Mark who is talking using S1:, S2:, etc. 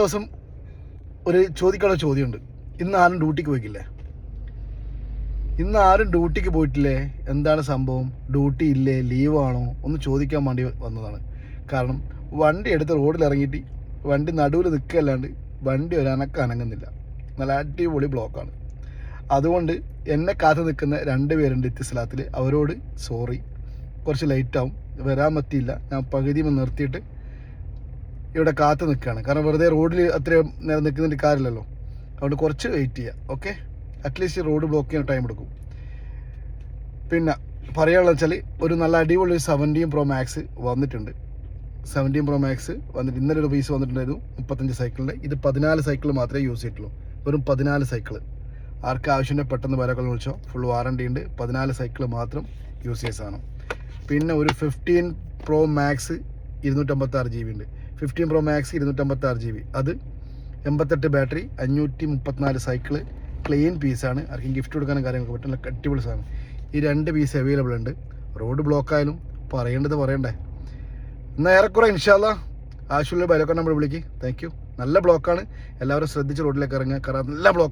S1: ദിവസം ഒരു ചോദിക്കാനുള്ള ചോദ്യമുണ്ട്. ഇന്ന് ആരും ഡ്യൂട്ടിക്ക് പോയിക്കില്ലേ? ഇന്ന് ആരും ഡ്യൂട്ടിക്ക് പോയിട്ടില്ലേ? എന്താണ് സംഭവം? ഡ്യൂട്ടി ഇല്ലേ? ലീവാണോ? ഒന്ന് ചോദിക്കാൻ വേണ്ടി വന്നതാണ്. കാരണം വണ്ടി എടുത്ത് റോഡിൽ ഇറങ്ങിയിട്ട് വണ്ടി നടുവിൽ നിൽക്കുകയല്ലാണ്ട് വണ്ടി ഒരു അനങ്ങുന്നില്ല. നല്ല അടിപൊളി ബ്ലോക്കാണ്. അതുകൊണ്ട് എന്നെ കാത്തു നിൽക്കുന്ന 2 പേരുണ്ട് ഇത്തിസ്ലാത്തിൽ. അവരോട് സോറി, കുറച്ച് ലേറ്റാവും, വരാൻ പറ്റിയില്ല. ഞാൻ പകുതി നിർത്തിയിട്ട് ഇവിടെ കാത്തു നിൽക്കുകയാണ്. കാരണം വെറുതെ റോഡിൽ അത്രയും നേരം നിൽക്കുന്നതിൻ്റെ കാര്യമില്ലല്ലോ. അതുകൊണ്ട് കുറച്ച് വെയിറ്റ് ചെയ്യുക. ഓക്കെ, അറ്റ്ലീസ്റ്റ് റോഡ് ബ്ലോക്ക് ചെയ്യാൻ ടൈം എടുക്കും. പിന്നെ പറയാനുള്ളത് വെച്ചാൽ ഒരു നല്ല അടിപൊളി 17 Pro Max വന്നിട്ടുണ്ട്. 17 Pro Max വന്നിട്ട് ഇന്നലെ ഒരു പീസ് വന്നിട്ടുണ്ടായിരുന്നു 35 സൈക്കിളിൻ്റെ. ഇത് 14 സൈക്കിൾ മാത്രമേ യൂസ് ചെയ്തിട്ടുള്ളൂ. വെറും 14 സൈക്കിൾ. ആർക്ക് ആവശ്യമുണ്ടെങ്കിൽ പെട്ടെന്ന് വിലകൾ വിളിച്ചോ. ഫുൾ വാറണ്ടി ഉണ്ട്. 14 സൈക്കിൾ മാത്രം യൂസ് ചെയ്ത സാധനം. പിന്നെ ഒരു 15 Pro Max 256 GB ഉണ്ട്. 15 Pro Max 256 GB. അത് 88 ബാറ്ററി, 534 സൈക്കിള്, ക്ലീൻ പീസാണ്. ആർക്കും ഗിഫ്റ്റ് കൊടുക്കാനും കാര്യങ്ങളൊക്കെ പറ്റുന്ന അടിപൊളി സാധനം. ഈ 2 പീസ് അവൈലബിൾ ഉണ്ട്. റോഡ് ബ്ലോക്കായാലും പറയേണ്ടത് പറയണ്ടേ. എന്നാൽ ഏറെക്കുറെ ഇൻഷാല്ലാ ആവശ്യമുള്ള ബൈലോക്കാൻ നമ്മൾ വിളിക്കും. Thank you. നല്ല ബ്ലോക്കാണ്. എല്ലാവരും ശ്രദ്ധിച്ച് റോഡിലേക്ക് ഇറങ്ങുക. കാരണം നല്ല ബ്ലോക്ക്.